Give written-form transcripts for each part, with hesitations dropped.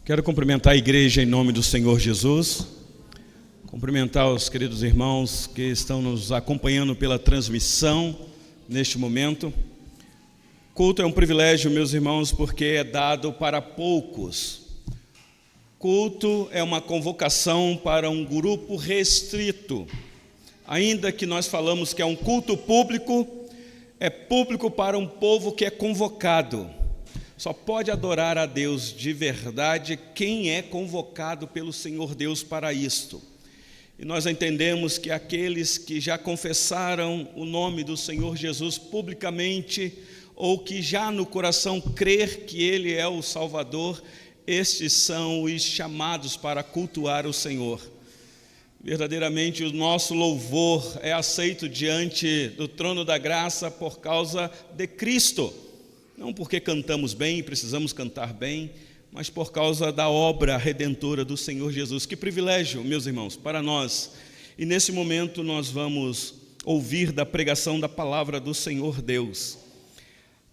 Quero cumprimentar a igreja em nome do Senhor Jesus, cumprimentar os queridos irmãos que estão nos acompanhando pela transmissão neste momento. Culto é um privilégio, meus irmãos, porque é dado para poucos. Culto é uma convocação para um grupo restrito. Ainda que nós falamos que é um culto público, é público para um povo que é convocado. Só pode adorar a Deus de verdade quem é convocado pelo Senhor Deus para isto. E nós entendemos que aqueles que já confessaram o nome do Senhor Jesus publicamente, ou que já no coração crer que Ele é o Salvador, estes são os chamados para cultuar o Senhor. Verdadeiramente o nosso louvor é aceito diante do trono da graça por causa de Cristo. Não porque cantamos bem e precisamos cantar bem, mas por causa da obra redentora do Senhor Jesus. Que privilégio, meus irmãos, para nós. E nesse momento nós vamos ouvir da pregação da palavra do Senhor Deus.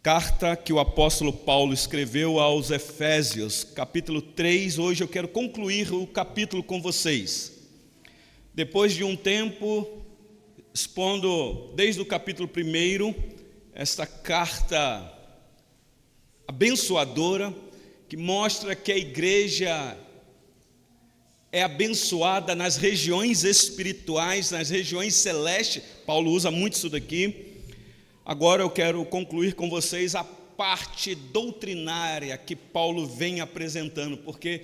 Carta que o apóstolo Paulo escreveu aos Efésios, capítulo 3. Hoje eu quero concluir o capítulo com vocês. Depois de um tempo, expondo desde o capítulo 1, esta carta abençoadora, que mostra que a igreja é abençoada nas regiões espirituais, nas regiões celestes. Paulo usa muito isso daqui. Agora eu quero concluir com vocês a parte doutrinária que Paulo vem apresentando, porque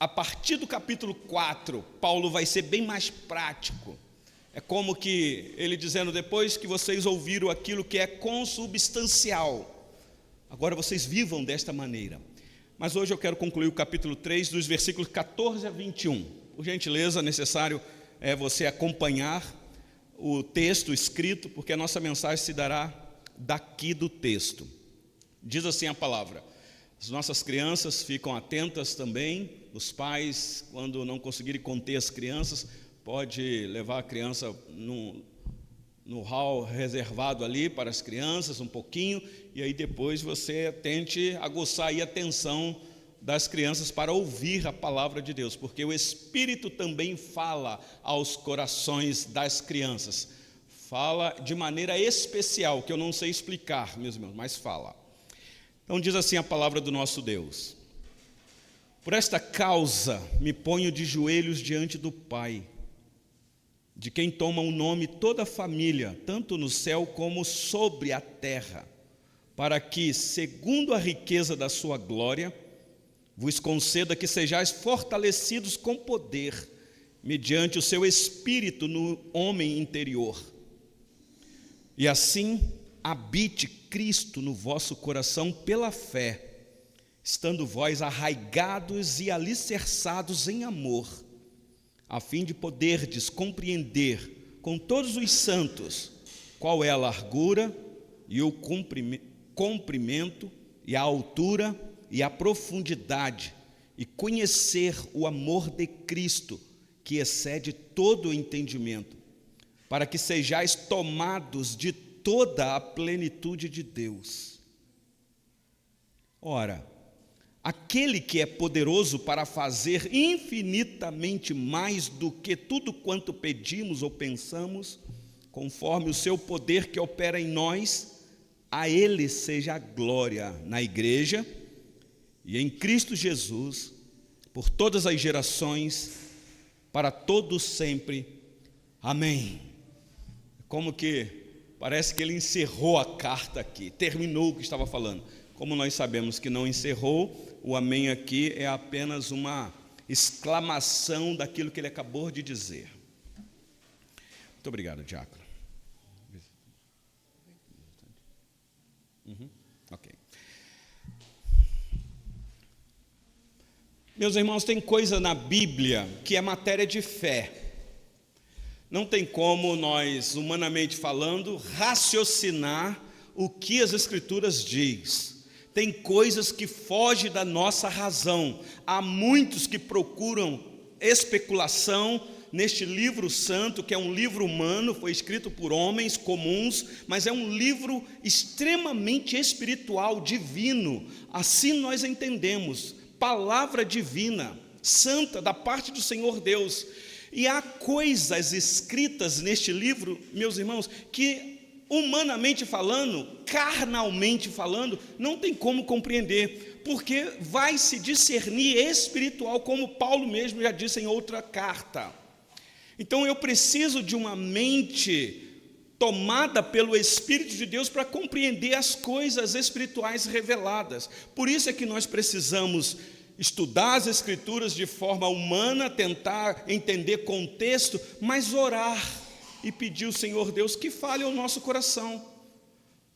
a partir do capítulo 4, Paulo vai ser bem mais prático. É como que ele dizendo, depois que vocês ouviram aquilo que é consubstancial, agora vocês vivam desta maneira. Mas hoje eu quero concluir o capítulo 3, dos versículos 14 a 21. Por gentileza, necessário é você acompanhar o texto escrito, porque a nossa mensagem se dará daqui do texto. Diz assim a palavra: as nossas crianças ficam atentas também, os pais, quando não conseguirem conter as crianças, pode levar a criança no hall reservado ali para as crianças um pouquinho, e aí depois você tente aguçar aí a atenção das crianças para ouvir a palavra de Deus, porque o Espírito também fala aos corações das crianças, fala de maneira especial, que eu não sei explicar, meus irmãos, mas fala. Então diz assim a palavra do nosso Deus: por esta causa me ponho de joelhos diante do Pai, de quem toma o nome toda a família, tanto no céu como sobre a terra, para que, segundo a riqueza da sua glória, vos conceda que sejais fortalecidos com poder, mediante o seu Espírito no homem interior. E assim habite Cristo no vosso coração pela fé, estando vós arraigados e alicerçados em amor, a fim de poderdes compreender com todos os santos qual é a largura e o comprimento e a altura e a profundidade, e conhecer o amor de Cristo, que excede todo o entendimento, para que sejais tomados de toda a plenitude de Deus. Ora, aquele que é poderoso para fazer infinitamente mais do que tudo quanto pedimos ou pensamos, conforme o seu poder que opera em nós, a Ele seja a glória na igreja e em Cristo Jesus, por todas as gerações, para todos sempre. Amém. Como que parece que ele encerrou a carta aqui, terminou o que estava falando. Como nós sabemos que não encerrou, o amém aqui é apenas uma exclamação daquilo que ele acabou de dizer. Muito obrigado, diácono. Ok. Meus irmãos, tem coisa na Bíblia que é matéria de fé. Não tem como nós, humanamente falando, raciocinar o que as Escrituras diz. Tem coisas que fogem da nossa razão. Há muitos que procuram especulação neste livro santo, que é um livro humano, foi escrito por homens comuns, mas é um livro extremamente espiritual, divino. Assim nós entendemos. palavra divina, santa, da parte do Senhor Deus. E há coisas escritas neste livro, meus irmãos, que humanamente falando, carnalmente falando, não tem como compreender, porque vai se discernir espiritual, como Paulo mesmo já disse em outra carta. Então eu preciso de uma mente tomada pelo Espírito de Deus para compreender as coisas espirituais reveladas. Por isso é que nós precisamos estudar as Escrituras de forma humana, tentar entender contexto, mas orar e pedir ao Senhor Deus que fale ao nosso coração,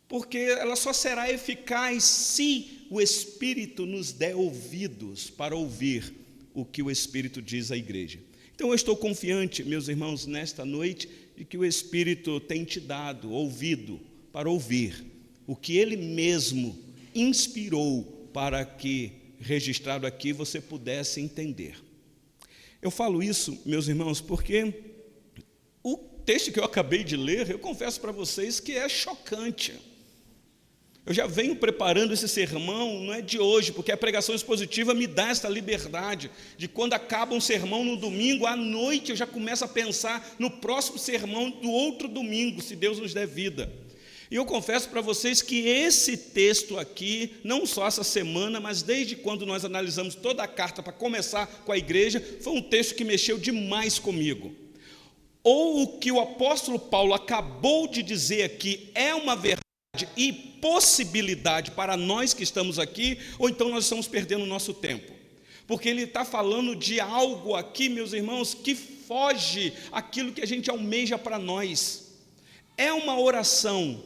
porque ela só será eficaz se o Espírito nos der ouvidos para ouvir o que o Espírito diz à igreja. Então eu estou confiante, meus irmãos, nesta noite, de que o Espírito tem te dado ouvido para ouvir o que Ele mesmo inspirou para que, registrado aqui, você pudesse entender. Eu falo isso, meus irmãos, porque o texto que eu acabei de ler, eu confesso para vocês que é chocante. Eu já venho preparando esse sermão, não é de hoje, porque a pregação expositiva me dá esta liberdade, de quando acaba um sermão no domingo, à noite eu já começo a pensar no próximo sermão do outro domingo, se Deus nos der vida. E eu confesso para vocês que esse texto aqui, não só essa semana, mas desde quando nós analisamos toda a carta para começar com a igreja, foi um texto que mexeu demais comigo. Ou o que o apóstolo Paulo acabou de dizer aqui é uma verdade e possibilidade para nós que estamos aqui, ou então nós estamos perdendo o nosso tempo, porque ele está falando de algo aqui, meus irmãos, que foge aquilo que a gente almeja para nós. É uma oração,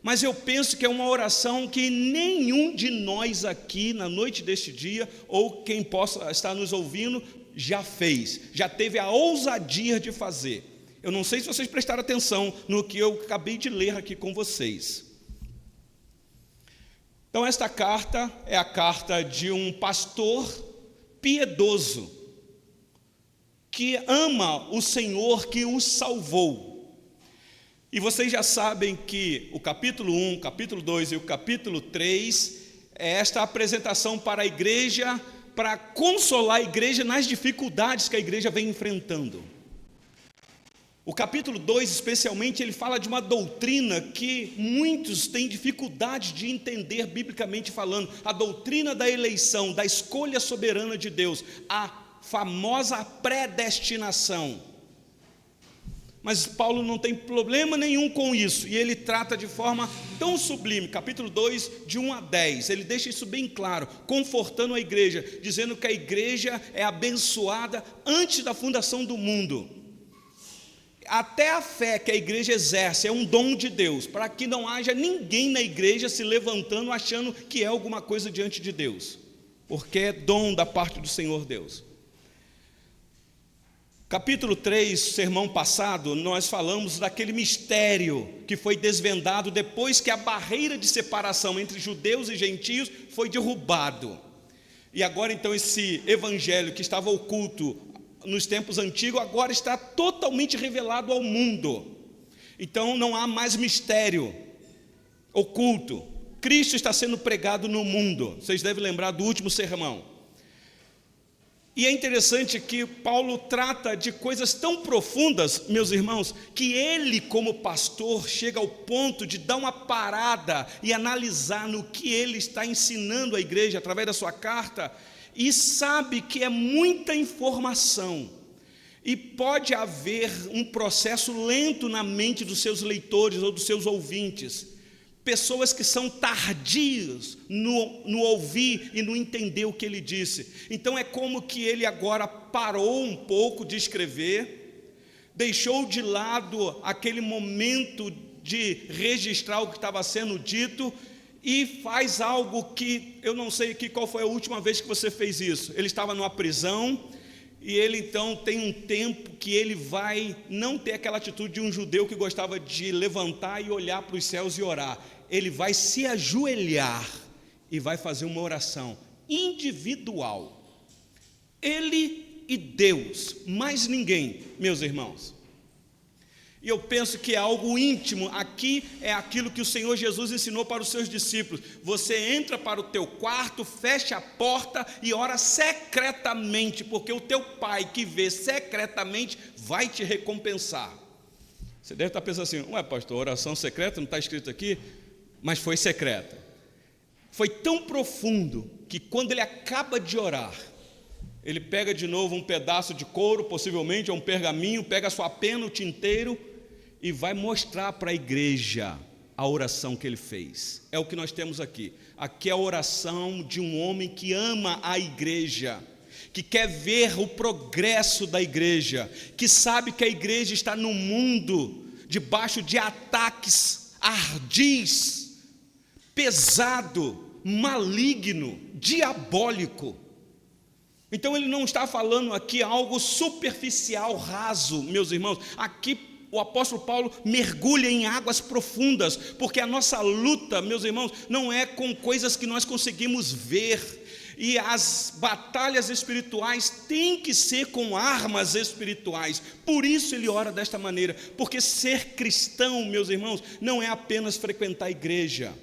mas eu penso que é uma oração que nenhum de nós aqui na noite deste dia, ou quem possa estar nos ouvindo, já fez, já teve a ousadia de fazer. Eu não sei se vocês prestaram atenção no que eu acabei de ler aqui com vocês. Então esta carta é a carta de um pastor piedoso, que ama o Senhor que o salvou. E vocês já sabem que o capítulo 1, capítulo 2 e o capítulo 3 é esta apresentação para a igreja, para consolar a igreja nas dificuldades que a igreja vem enfrentando. O capítulo 2, especialmente, ele fala de uma doutrina que muitos têm dificuldade de entender biblicamente falando, a doutrina da eleição, da escolha soberana de Deus, a famosa predestinação. Mas Paulo não tem problema nenhum com isso, e ele trata de forma tão sublime, capítulo 2, de 1 a 10, ele deixa isso bem claro, confortando a igreja, dizendo que a igreja é abençoada antes da fundação do mundo. Até a fé que a igreja exerce é um dom de Deus, para que não haja ninguém na igreja se levantando achando que é alguma coisa diante de Deus, porque é dom da parte do Senhor Deus. Capítulo 3, sermão passado, nós falamos daquele mistério que foi desvendado depois que a barreira de separação entre judeus e gentios foi derrubado. E agora então esse evangelho que estava oculto nos tempos antigos, agora está totalmente revelado ao mundo. Então não há mais mistério oculto. Cristo está sendo pregado no mundo. Vocês devem lembrar do último sermão. E é interessante que Paulo trata de coisas tão profundas, meus irmãos, que ele, como pastor, chega ao ponto de dar uma parada e analisar no que ele está ensinando à igreja através da sua carta, e sabe que é muita informação, e pode haver um processo lento na mente dos seus leitores ou dos seus ouvintes, pessoas que são tardios no ouvir e no entender o que ele disse. Então é como que ele agora parou um pouco de escrever, deixou de lado aquele momento de registrar o que estava sendo dito, e faz algo que eu não sei qual foi a última vez que você fez isso. Ele estava numa prisão, e ele então tem um tempo que ele vai não ter aquela atitude de um judeu que gostava de levantar e olhar para os céus e orar. Ele vai se ajoelhar e vai fazer uma oração individual. Ele e Deus, mais ninguém, meus irmãos. E eu penso que é algo íntimo. Aqui é aquilo que o Senhor Jesus ensinou para os seus discípulos. Você entra para o teu quarto, fecha a porta e ora secretamente, porque o teu Pai que vê secretamente vai te recompensar. Você deve estar pensando assim: ué, pastor, oração secreta não está escrito aqui? Mas foi secreta. Foi tão profundo que quando ele acaba de orar, ele pega de novo um pedaço de couro, possivelmente, ou um pergaminho, pega a sua pena, o tinteiro, e vai mostrar para a igreja a oração que ele fez. É o que nós temos aqui. Aqui é a oração de um homem que ama a igreja, que quer ver o progresso da igreja, que sabe que a igreja está no mundo debaixo de ataques ardis, pesado, maligno, diabólico. Então ele não está falando aqui algo superficial, raso, meus irmãos. Aqui o apóstolo Paulo mergulha em águas profundas, porque a nossa luta, meus irmãos, não é com coisas que nós conseguimos ver, e as batalhas espirituais têm que ser com armas espirituais. Por isso ele ora desta maneira, porque ser cristão, meus irmãos, não é apenas frequentar a igreja,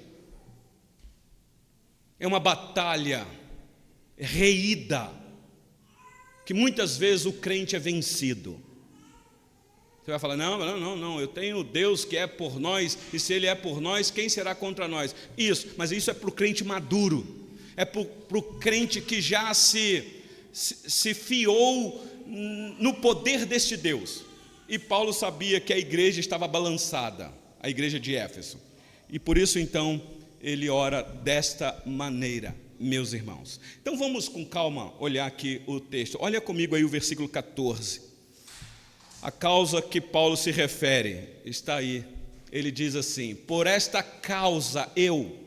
é uma batalha reída, que muitas vezes o crente é vencido. Você vai falar: não, eu tenho Deus que é por nós, e se Ele é por nós, quem será contra nós? Isso, mas isso é para o crente maduro, é para o crente que já se fiou no poder deste Deus. E Paulo sabia que a igreja estava balançada, a igreja de Éfeso, e por isso então ele ora desta maneira, meus irmãos. Então vamos com calma olhar aqui o texto. Olha comigo aí o versículo 14. A causa que Paulo se refere está aí. Ele diz assim: por esta causa eu.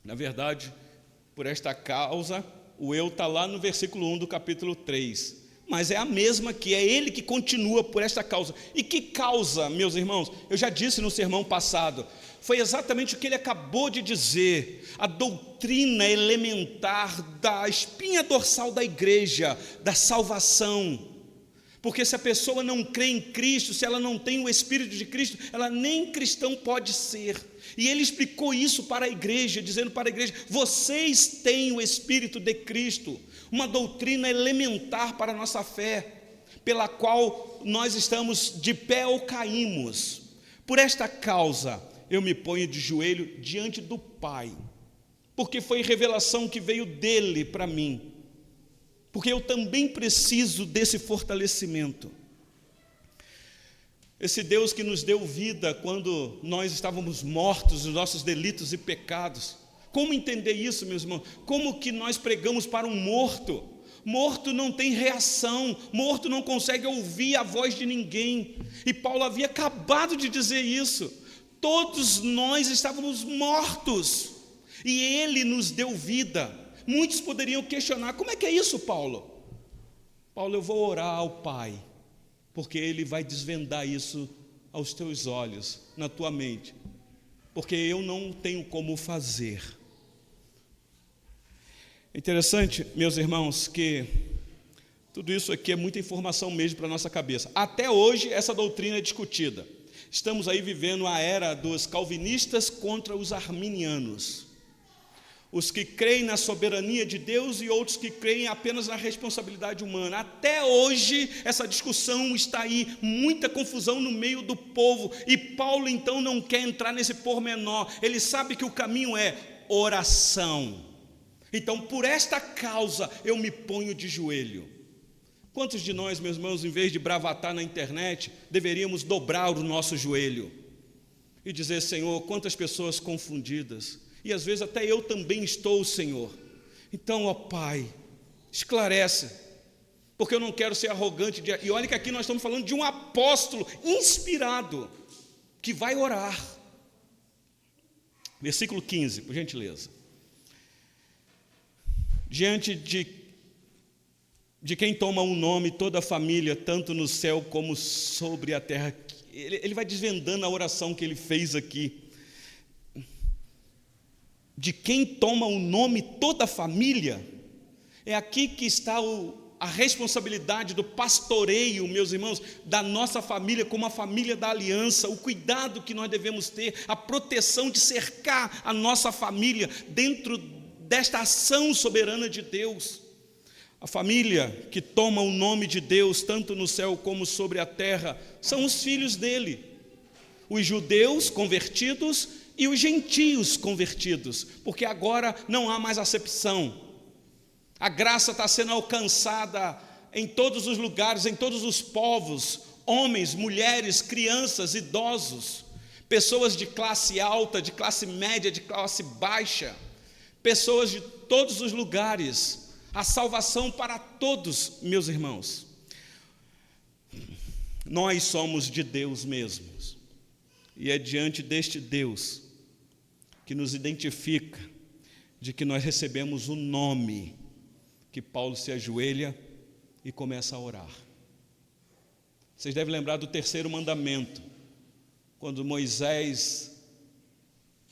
Na verdade, por esta causa, o eu está lá no versículo 1 do capítulo 3. Mas é a mesma que é ele que continua por esta causa. E que causa, meus irmãos? Eu já disse no sermão passado, foi exatamente o que ele acabou de dizer, a doutrina elementar da espinha dorsal da igreja, da salvação. Porque se a pessoa não crê em Cristo, se ela não tem o Espírito de Cristo, ela nem cristão pode ser. E ele explicou isso para a igreja, dizendo para a igreja: vocês têm o Espírito de Cristo, uma doutrina elementar para a nossa fé, pela qual nós estamos de pé ou caímos. Por esta causa eu me ponho de joelho diante do Pai, porque foi revelação que veio dele para mim, porque eu também preciso desse fortalecimento. Esse Deus que nos deu vida quando nós estávamos mortos nos nossos delitos e pecados. Como entender isso, meus irmãos? Como que nós pregamos para um morto? Morto não tem reação, morto não consegue ouvir a voz de ninguém. E Paulo havia acabado de dizer isso. Todos nós estávamos mortos e ele nos deu vida. Muitos poderiam questionar: como é que é isso, Paulo? Paulo, eu vou orar ao Pai, porque Ele vai desvendar isso aos teus olhos, na tua mente, porque eu não tenho como fazer. É interessante, meus irmãos, que tudo isso aqui é muita informação mesmo para a nossa cabeça. Até hoje essa doutrina é discutida. Estamos aí vivendo a era dos calvinistas contra os arminianos. Os que creem na soberania de Deus e outros que creem apenas na responsabilidade humana. Até hoje essa discussão está aí, muita confusão no meio do povo, e Paulo então não quer entrar nesse pormenor. Ele sabe que o caminho é oração. Então, por esta causa eu me ponho de joelho. Quantos de nós, meus irmãos, em vez de bravatar na internet, deveríamos dobrar o nosso joelho e dizer: Senhor, quantas pessoas confundidas, e às vezes até eu também estou, Senhor. Então, ó Pai, esclarece, porque eu não quero ser arrogante. E olha que aqui nós estamos falando de um apóstolo inspirado, que vai orar. Versículo 15, por gentileza. Diante de quem toma um nome, toda a família, tanto no céu como sobre a terra. Ele vai desvendando a oração que ele fez aqui. De quem toma o nome, toda a família. É aqui que está a responsabilidade do pastoreio, meus irmãos, da nossa família como a família da aliança, o cuidado que nós devemos ter, a proteção de cercar a nossa família dentro desta ação soberana de Deus. A família que toma o nome de Deus, tanto no céu como sobre a terra, são os filhos dele, os judeus convertidos e os gentios convertidos, porque agora não há mais acepção. A graça está sendo alcançada em todos os lugares, em todos os povos, homens, mulheres, crianças, idosos, pessoas de classe alta, de classe média, de classe baixa, pessoas de todos os lugares. A salvação para todos, meus irmãos. Nós somos de Deus mesmos, e é diante deste Deus que nos identifica de que nós recebemos o nome, que Paulo se ajoelha e começa a orar. Vocês devem lembrar do terceiro mandamento, quando Moisés,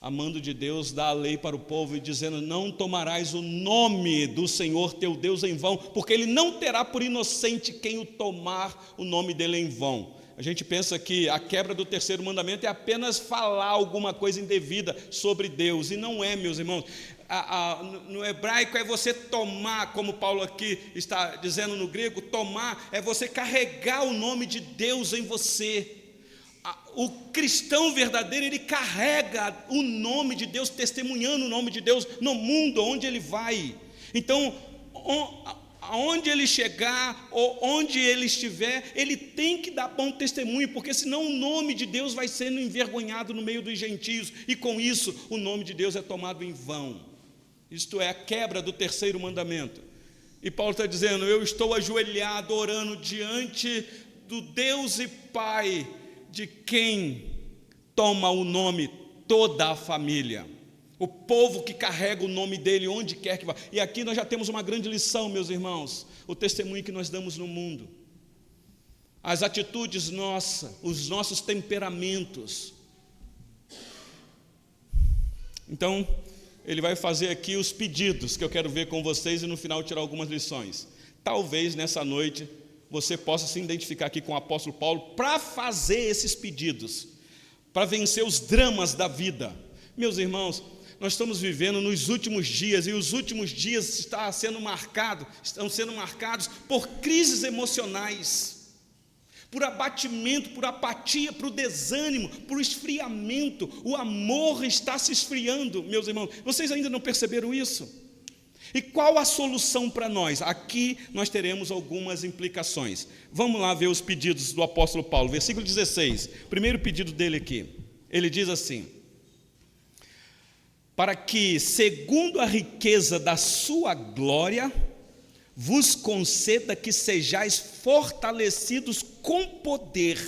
amando de Deus, dá a lei para o povo e dizendo: não tomarás o nome do Senhor teu Deus em vão, porque ele não terá por inocente quem o tomar o nome dele em vão. A gente pensa que a quebra do terceiro mandamento é apenas falar alguma coisa indevida sobre Deus, e não é, meus irmãos. No hebraico é você tomar, como Paulo aqui está dizendo no grego, tomar é você carregar o nome de Deus em você. O cristão verdadeiro, ele carrega o nome de Deus, testemunhando o nome de Deus no mundo onde ele vai. Então, aonde ele chegar, ou onde ele estiver, ele tem que dar bom testemunho, porque senão o nome de Deus vai sendo envergonhado no meio dos gentios, e com isso o nome de Deus é tomado em vão. Isto é a quebra do terceiro mandamento. E Paulo está dizendo: eu estou ajoelhado, orando diante do Deus e Pai, de quem toma o nome toda a família, o povo que carrega o nome dele onde quer que vá. E aqui nós já temos uma grande lição, meus irmãos: o testemunho que nós damos no mundo, as atitudes nossas, os nossos temperamentos. Então, ele vai fazer aqui os pedidos que eu quero ver com vocês e no final tirar algumas lições. Talvez nessa noite você possa se identificar aqui com o apóstolo Paulo para fazer esses pedidos, para vencer os dramas da vida. Meus irmãos, nós estamos vivendo nos últimos dias, e os últimos dias estão sendo marcados por crises emocionais, por abatimento, por apatia, por desânimo, por esfriamento. O amor está se esfriando, meus irmãos. Vocês ainda não perceberam isso? E qual a solução para nós? Aqui nós teremos algumas implicações. Vamos lá ver os pedidos do apóstolo Paulo. Versículo 16, primeiro pedido dele aqui. Ele diz assim: para que, segundo a riqueza da sua glória, vos conceda que sejais fortalecidos com poder,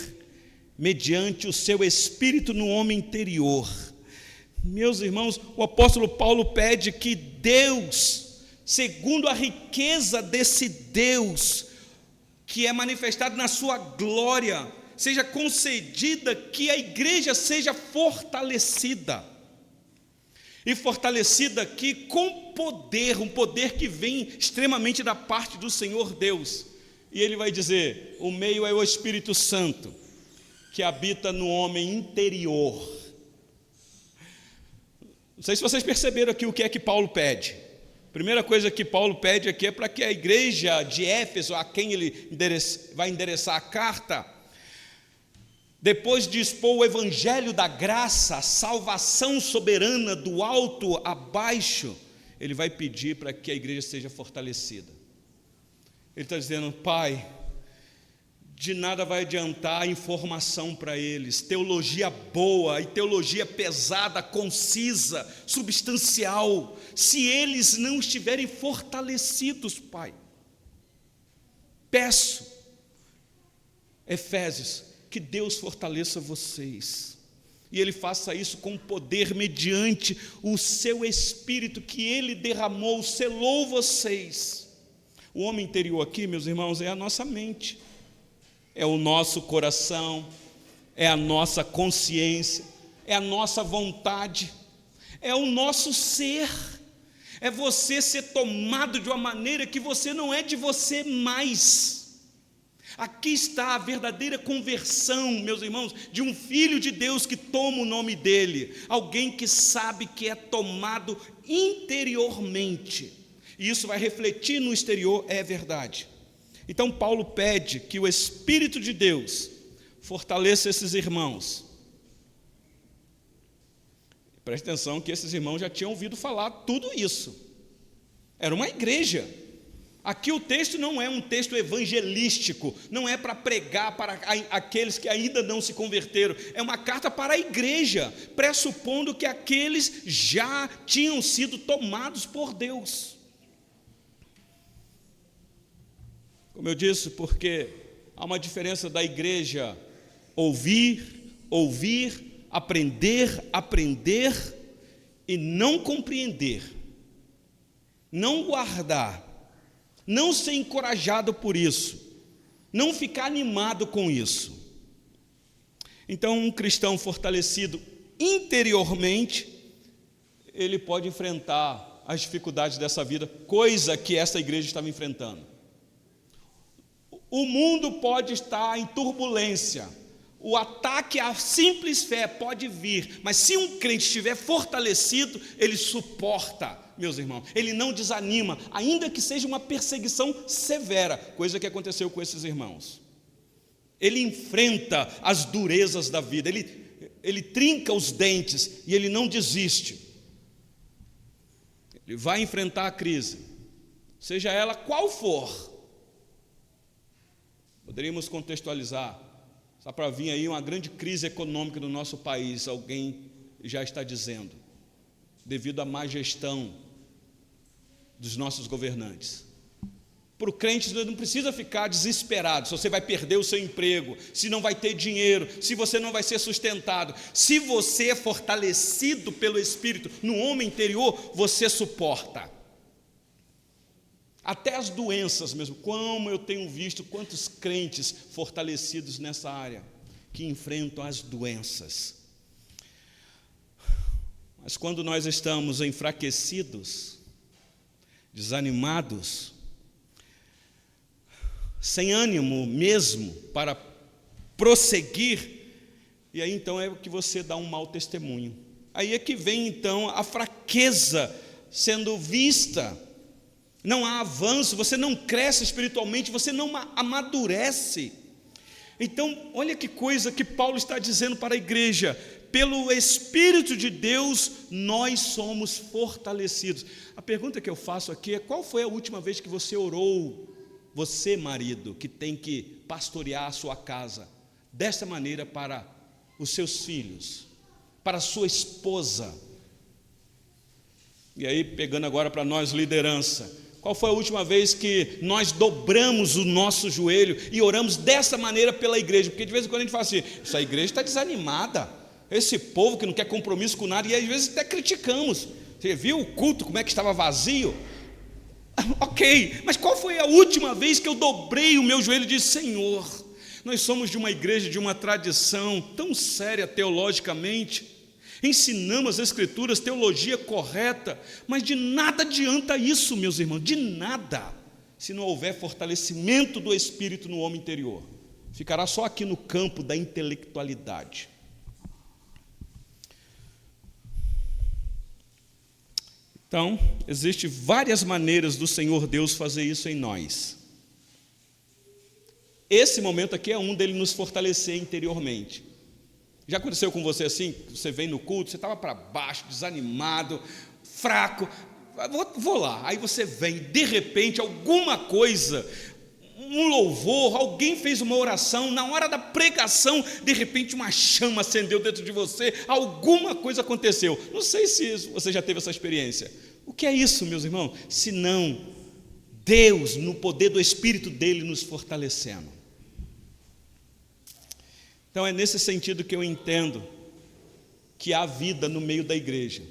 mediante o seu Espírito no homem interior. Meus irmãos, o apóstolo Paulo pede que Deus, segundo a riqueza desse Deus, que é manifestado na sua glória, seja concedida que a igreja seja fortalecida. E fortalecida aqui com poder, um poder que vem extremamente da parte do Senhor Deus. E ele vai dizer: o meio é o Espírito Santo, que habita no homem interior. Não sei se vocês perceberam aqui o que é que Paulo pede. Primeira coisa que Paulo pede aqui é para que a igreja de Éfeso, a quem ele vai endereçar a carta, depois de expor o evangelho da graça, a salvação soberana do alto a baixo, ele vai pedir para que a igreja seja fortalecida. Ele está dizendo: Pai, de nada vai adiantar a informação para eles, teologia boa e teologia pesada, concisa, substancial, se eles não estiverem fortalecidos, Pai. Peço, Efésios, que Deus fortaleça vocês, e Ele faça isso com poder, mediante o seu Espírito que Ele derramou, selou vocês. O homem interior aqui, meus irmãos, é a nossa mente, é o nosso coração, é a nossa consciência, é a nossa vontade, é o nosso ser. É você ser tomado de uma maneira que você não é de você mais. Aqui está a verdadeira conversão, meus irmãos, de um filho de Deus que toma o nome dele, alguém que sabe que é tomado interiormente, e isso vai refletir no exterior, é verdade. Então Paulo pede que o Espírito de Deus fortaleça esses irmãos. Preste atenção que esses irmãos já tinham ouvido falar tudo isso. Era uma igreja. Aqui o texto não é um texto evangelístico, não é para pregar para aqueles que ainda não se converteram, é uma carta para a igreja, pressupondo que aqueles já tinham sido tomados por Deus. Como eu disse, porque há uma diferença da igreja ouvir, aprender e não compreender, não guardar, não ser encorajado por isso, não ficar animado com isso. Então, um cristão fortalecido interiormente, ele pode enfrentar as dificuldades dessa vida, coisa que essa igreja estava enfrentando. O mundo pode estar em turbulência, o ataque à simples fé pode vir, mas se um crente estiver fortalecido, ele suporta, meus irmãos, ele não desanima, ainda que seja uma perseguição severa, coisa que aconteceu com esses irmãos. Ele enfrenta as durezas da vida, ele trinca os dentes e ele não desiste. Ele vai enfrentar a crise, seja ela qual for. Poderíamos contextualizar, está para vir aí uma grande crise econômica no nosso país, alguém já está dizendo, devido à má gestão dos nossos governantes. Para o crente não precisa ficar desesperado, se você vai perder o seu emprego, se não vai ter dinheiro, se você não vai ser sustentado. Se você é fortalecido pelo Espírito no homem interior, você suporta. Até as doenças mesmo, como eu tenho visto quantos crentes fortalecidos nessa área, que enfrentam as doenças. Mas quando nós estamos enfraquecidos, desanimados, sem ânimo mesmo para prosseguir, e aí então é que você dá um mau testemunho. Aí é que vem então a fraqueza sendo vista. Não há avanço, você não cresce espiritualmente, você não amadurece. Então, olha que coisa que Paulo está dizendo para a igreja: pelo Espírito de Deus, nós somos fortalecidos. A pergunta que eu faço aqui é: qual foi a última vez que você orou, você marido, que tem que pastorear a sua casa, desta maneira para os seus filhos, para a sua esposa? E aí, pegando agora para nós, liderança, qual foi a última vez que nós dobramos o nosso joelho e oramos dessa maneira pela igreja? Porque de vez em quando a gente fala assim: essa igreja está desanimada, esse povo que não quer compromisso com nada, e às vezes até criticamos. Você viu o culto, como é que estava vazio? Ok, mas qual foi a última vez que eu dobrei o meu joelho e disse: Senhor, nós somos de uma igreja, de uma tradição tão séria teologicamente, ensinamos as escrituras, teologia correta, mas de nada adianta isso, meus irmãos, de nada, se não houver fortalecimento do Espírito no homem interior. Ficará só aqui no campo da intelectualidade. Então, existem várias maneiras do Senhor Deus fazer isso em nós. Esse momento aqui é um dele nos fortalecer interiormente. Já aconteceu com você assim? Você vem no culto, você estava para baixo, desanimado, fraco, vou lá, aí você vem, de repente alguma coisa, um louvor, alguém fez uma oração, na hora da pregação, de repente uma chama acendeu dentro de você, alguma coisa aconteceu. Não sei se você já teve essa experiência. O que é isso, meus irmãos? Senão Deus, no poder do Espírito dele, nos fortalecendo. Então é nesse sentido que eu entendo que há vida no meio da igreja.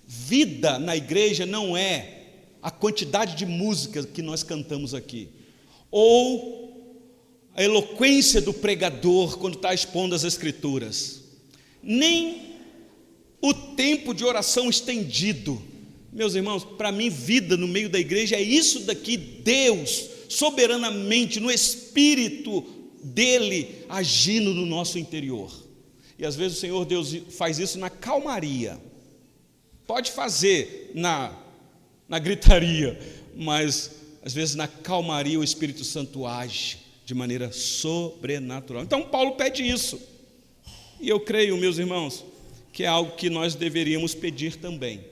Vida na igreja não é a quantidade de música que nós cantamos aqui, ou a eloquência do pregador quando está expondo as escrituras, nem o tempo de oração estendido. Meus irmãos, para mim, vida no meio da igreja é isso daqui: Deus, soberanamente, no Espírito dEle, agindo no nosso interior. E às vezes o Senhor Deus faz isso na calmaria. Pode fazer na gritaria, mas às vezes na calmaria o Espírito Santo age de maneira sobrenatural. Então Paulo pede isso. E eu creio, meus irmãos, que é algo que nós deveríamos pedir também,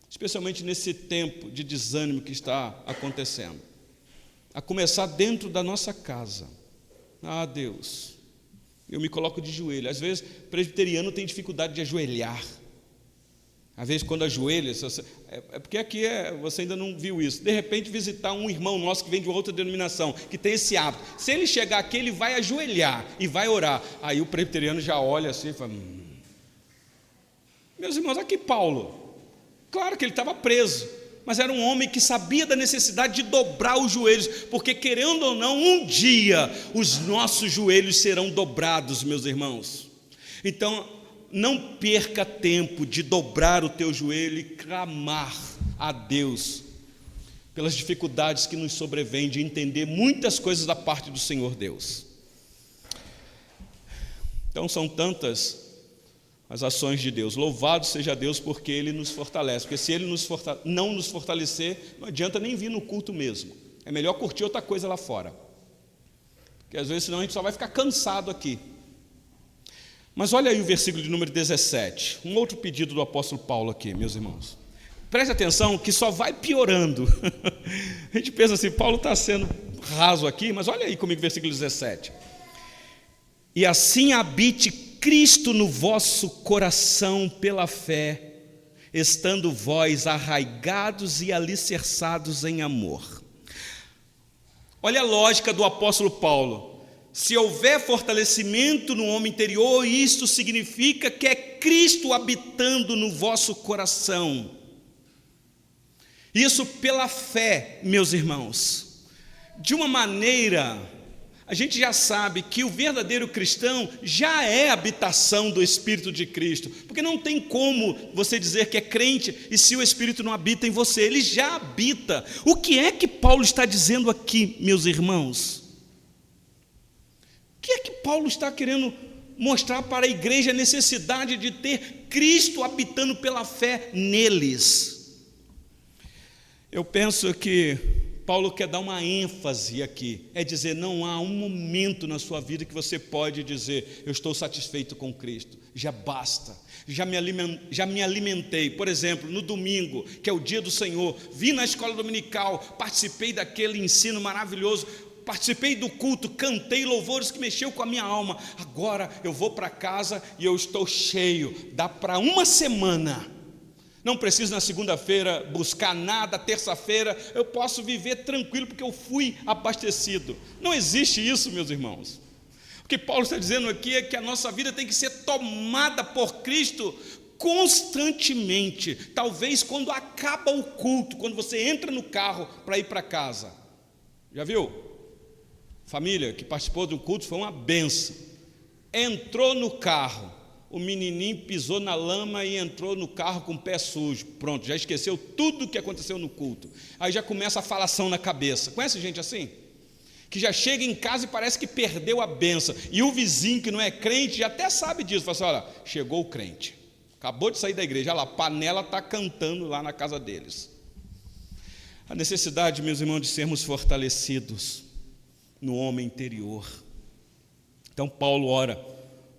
especialmente nesse tempo de desânimo que está acontecendo, a começar dentro da nossa casa. Ah, Deus, eu me coloco de joelho. Às vezes, presbiteriano tem dificuldade de ajoelhar. Às vezes, quando ajoelha, é porque aqui você ainda não viu isso. De repente, visitar um irmão nosso que vem de outra denominação, que tem esse hábito. Se ele chegar aqui, ele vai ajoelhar e vai orar. Aí o presbiteriano já olha assim e fala: Meus irmãos, aqui Paulo, claro que ele estava preso, mas era um homem que sabia da necessidade de dobrar os joelhos, porque querendo ou não, um dia os nossos joelhos serão dobrados, meus irmãos. Então, não perca tempo de dobrar o teu joelho e clamar a Deus pelas dificuldades que nos sobrevêm de entender muitas coisas da parte do Senhor Deus. Então são tantas as ações de Deus. Louvado seja Deus porque Ele nos fortalece, porque se Ele não nos fortalecer, não adianta nem vir no culto mesmo, é melhor curtir outra coisa lá fora, porque às vezes senão a gente só vai ficar cansado aqui. Mas olha aí o versículo de número 17, um outro pedido do apóstolo Paulo aqui, meus irmãos. Preste atenção que só vai piorando. A gente pensa assim, Paulo está sendo raso aqui, mas olha aí comigo o versículo 17. E assim habite Cristo no vosso coração pela fé, estando vós arraigados e alicerçados em amor. Olha a lógica do apóstolo Paulo. Se houver fortalecimento no homem interior, isto significa que é Cristo habitando no vosso coração. Isso pela fé, meus irmãos. De uma maneira, a gente já sabe que o verdadeiro cristão já é habitação do Espírito de Cristo, porque não tem como você dizer que é crente e se o Espírito não habita em você, ele já habita. O que é que Paulo está dizendo aqui, meus irmãos? O que é que Paulo está querendo mostrar para a igreja? A necessidade de ter Cristo habitando pela fé neles. Eu penso que Paulo quer dar uma ênfase aqui, é dizer, não há um momento na sua vida que você pode dizer, eu estou satisfeito com Cristo, já basta, já me alimentei. Por exemplo, no domingo, que é o dia do Senhor, vim na escola dominical, participei daquele ensino maravilhoso, participei do culto, cantei louvores que mexeu com a minha alma, agora eu vou para casa e eu estou cheio, dá para uma semana, não preciso na segunda-feira buscar nada, terça-feira eu posso viver tranquilo porque eu fui abastecido. Não existe isso, meus irmãos. O que Paulo está dizendo aqui é que a nossa vida tem que ser tomada por Cristo constantemente. Talvez quando acaba o culto, quando você entra no carro para ir para casa, já viu? Família que participou do culto, foi uma benção. Entrou no carro, o menininho pisou na lama e entrou no carro com o pé sujo. Pronto, já esqueceu tudo o que aconteceu no culto. Aí já começa a falação na cabeça. Conhece gente assim? Que já chega em casa e parece que perdeu a benção. E o vizinho que não é crente já até sabe disso. Fala assim, olha, chegou o crente, acabou de sair da igreja, olha lá, a panela está cantando lá na casa deles. A necessidade, meus irmãos, de sermos fortalecidos no homem interior. Então Paulo ora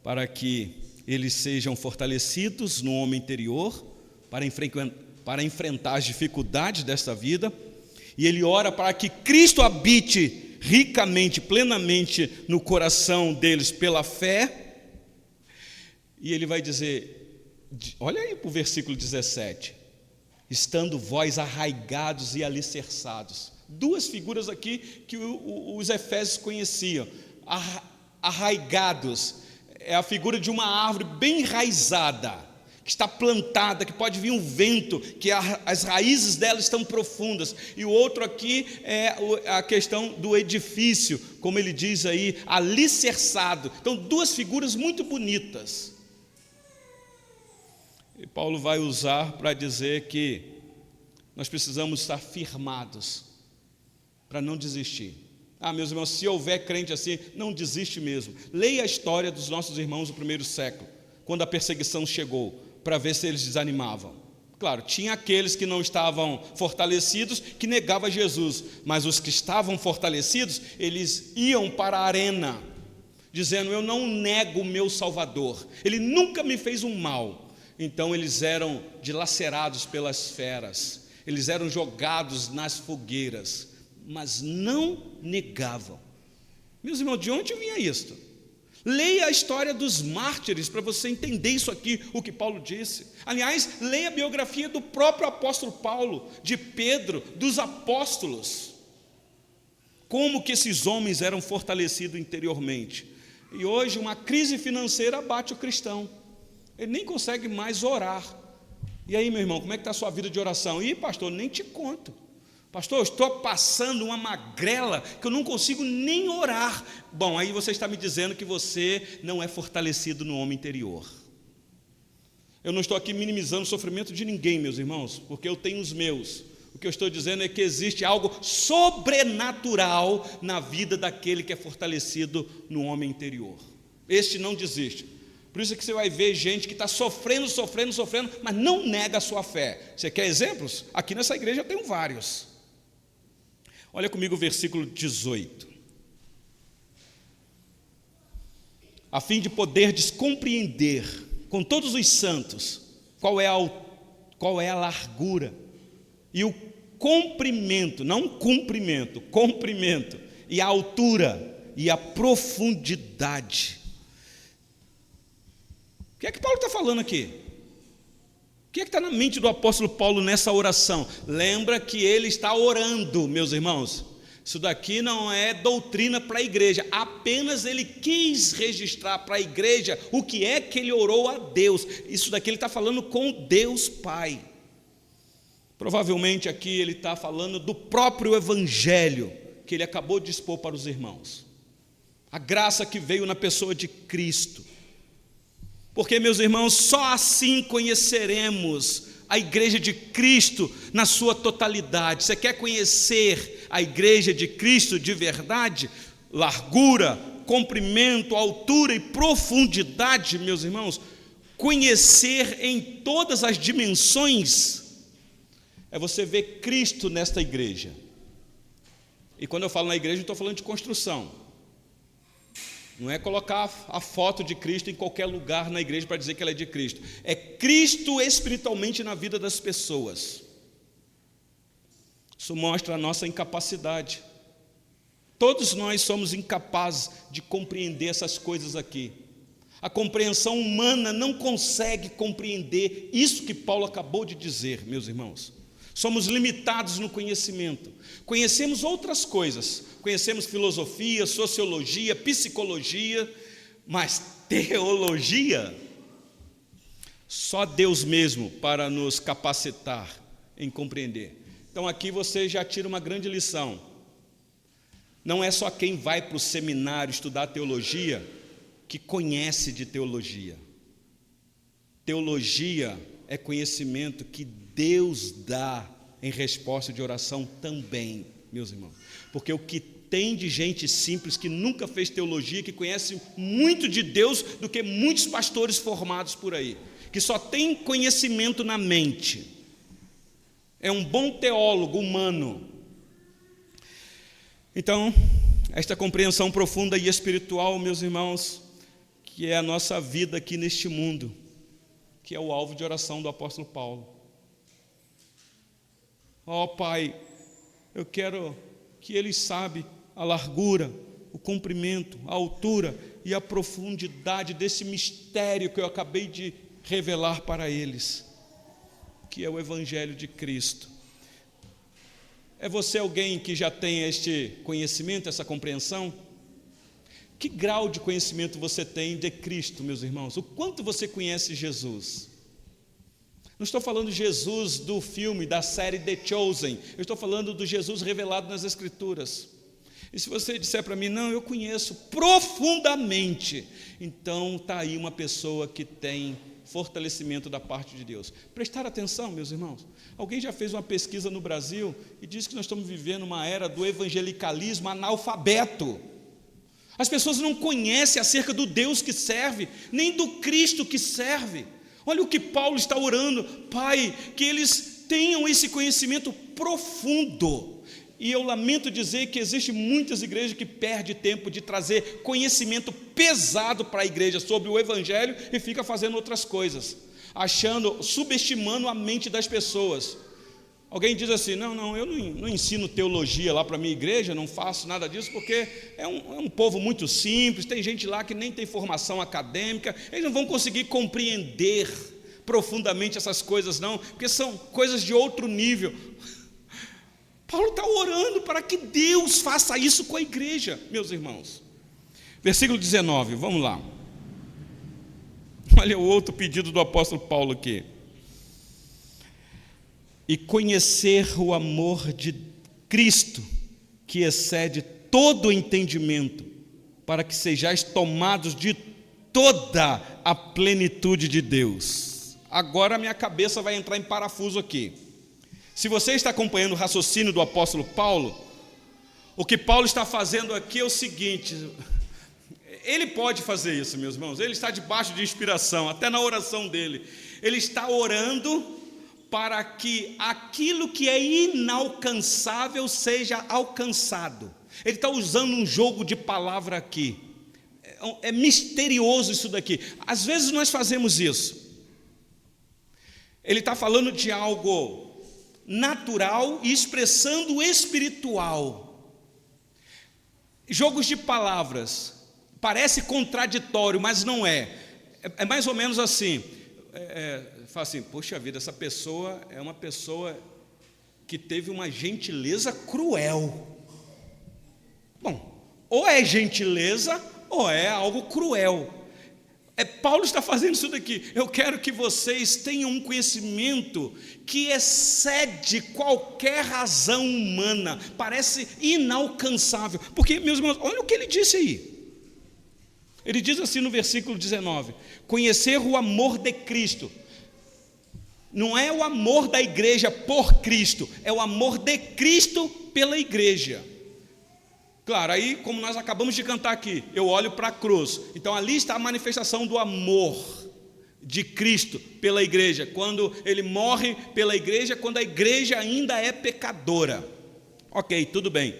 para que eles sejam fortalecidos no homem interior, para enfrentar as dificuldades desta vida, e ele ora para que Cristo habite ricamente, plenamente no coração deles pela fé, e ele vai dizer, olha aí para o versículo 17, estando vós arraigados e alicerçados. Duas figuras aqui que os efésios conheciam. Arraigados é a figura de uma árvore bem enraizada, que está plantada, que pode vir um vento, que as raízes dela estão profundas. E o outro aqui é a questão do edifício, como ele diz aí, alicerçado. Então, duas figuras muito bonitas. E Paulo vai usar para dizer que nós precisamos estar firmados para não desistir. Meus irmãos, se houver crente assim, não desiste mesmo. Leia a história dos nossos irmãos do primeiro século, quando a perseguição chegou, para ver se eles desanimavam. Claro, tinha aqueles que não estavam fortalecidos, que negavam Jesus, mas os que estavam fortalecidos, eles iam para a arena, dizendo: eu não nego o meu Salvador, Ele nunca me fez um mal. Então eles eram dilacerados pelas feras, eles eram jogados nas fogueiras, mas não negavam. Meus irmãos, de onde vinha isto? Leia a história dos mártires para você entender isso aqui, o que Paulo disse. Aliás, leia a biografia do próprio apóstolo Paulo, de Pedro, dos apóstolos. Como que esses homens eram fortalecidos interiormente. E hoje uma crise financeira abate o cristão. Ele nem consegue mais orar. E aí, meu irmão, como é que está a sua vida de oração? Ih, pastor, nem te conto. Pastor, eu estou passando uma magrela que eu não consigo nem orar. Bom, aí você está me dizendo que você não é fortalecido no homem interior. Eu não estou aqui minimizando o sofrimento de ninguém, meus irmãos, porque eu tenho os meus. O que eu estou dizendo é que existe algo sobrenatural na vida daquele que é fortalecido no homem interior. Este não desiste. Por isso é que você vai ver gente que está sofrendo, mas não nega a sua fé. Você quer exemplos? Aqui nessa igreja eu tenho vários. Olha comigo o versículo 18. A fim de poderdes compreender com todos os santos qual é a largura e o comprimento, não cumprimento, comprimento, e a altura e a profundidade. O que é que Paulo está falando aqui? O que é que está na mente do apóstolo Paulo nessa oração? Lembra que ele está orando, meus irmãos. Isso daqui não é doutrina para a igreja, apenas ele quis registrar para a igreja o que é que ele orou a Deus. Isso daqui ele está falando com Deus Pai. Provavelmente aqui ele está falando do próprio evangelho que ele acabou de expor para os irmãos. A graça que veio na pessoa de Cristo. Porque, meus irmãos, só assim conheceremos a igreja de Cristo na sua totalidade. Você quer conhecer a igreja de Cristo de verdade? Largura, comprimento, altura e profundidade, meus irmãos. Conhecer em todas as dimensões é você ver Cristo nesta igreja. E quando eu falo na igreja, eu estou falando de construção. Não é colocar a foto de Cristo em qualquer lugar na igreja para dizer que ela é de Cristo. É Cristo espiritualmente na vida das pessoas. Isso mostra a nossa incapacidade. Todos nós somos incapazes de compreender essas coisas aqui. A compreensão humana não consegue compreender isso que Paulo acabou de dizer, meus irmãos. Somos limitados no conhecimento. Conhecemos outras coisas. Conhecemos filosofia, sociologia, psicologia, mas teologia, só Deus mesmo para nos capacitar em compreender. Então aqui você já tira uma grande lição. Não é só quem vai para o seminário estudar teologia que conhece de teologia. Teologia é conhecimento que Deus dá em resposta de oração também, meus irmãos. Porque o que tem de gente simples que nunca fez teologia, que conhece muito de Deus do que muitos pastores formados por aí, que só tem conhecimento na mente. É um bom teólogo humano. Então, esta compreensão profunda e espiritual, meus irmãos, que é a nossa vida aqui neste mundo, que é o alvo de oração do apóstolo Paulo. Ó Pai, eu quero que eles saibam a largura, o comprimento, a altura e a profundidade desse mistério que eu acabei de revelar para eles, que é o Evangelho de Cristo. É você alguém que já tem este conhecimento, essa compreensão? Que grau de conhecimento você tem de Cristo, meus irmãos? O quanto você conhece Jesus? Não estou falando de Jesus do filme, da série The Chosen. Eu estou falando do Jesus revelado nas Escrituras. E se você disser para mim, não, eu conheço profundamente, então está aí uma pessoa que tem fortalecimento da parte de Deus. Prestar atenção, meus irmãos. Alguém já fez uma pesquisa no Brasil e disse que nós estamos vivendo uma era do evangelicalismo analfabeto. As pessoas não conhecem acerca do Deus que serve, nem do Cristo que serve. Olha o que Paulo está orando: Pai, que eles tenham esse conhecimento profundo. E eu lamento dizer que existem muitas igrejas que perdem tempo de trazer conhecimento pesado para a igreja sobre o Evangelho e fica fazendo outras coisas, subestimando a mente das pessoas. Alguém diz assim: não, eu não ensino teologia lá para a minha igreja, não faço nada disso, porque é um povo muito simples, tem gente lá que nem tem formação acadêmica, eles não vão conseguir compreender profundamente essas coisas não, porque são coisas de outro nível. Paulo está orando para que Deus faça isso com a igreja, meus irmãos. Versículo 19, vamos lá. Olha o outro pedido do apóstolo Paulo aqui. E conhecer o amor de Cristo, que excede todo o entendimento, para que sejais tomados de toda a plenitude de Deus. Agora a minha cabeça vai entrar em parafuso aqui. Se você está acompanhando o raciocínio do apóstolo Paulo, o que Paulo está fazendo aqui é o seguinte: ele pode fazer isso, meus irmãos, ele está debaixo de inspiração, até na oração dele, ele está orando para que aquilo que é inalcançável seja alcançado. Ele está usando um jogo de palavra aqui, é misterioso isso daqui. Às vezes nós fazemos isso. Ele está falando de algo natural e expressando o espiritual. Jogos de palavras, parece contraditório, mas não é. É mais ou menos assim, fala assim: poxa vida, essa pessoa é uma pessoa que teve uma gentileza cruel. Bom, ou é gentileza ou é algo cruel. Paulo está fazendo isso daqui. Eu quero que vocês tenham um conhecimento que excede qualquer razão humana, parece inalcançável. Porque, meus irmãos, olha o que ele disse aí. Ele diz assim no versículo 19: conhecer o amor de Cristo. Não é o amor da igreja por Cristo, é o amor de Cristo pela igreja. Claro, aí como nós acabamos de cantar aqui, eu olho para a cruz, então ali está a manifestação do amor de Cristo pela igreja, quando Ele morre pela igreja, quando a igreja ainda é pecadora. Ok, tudo bem.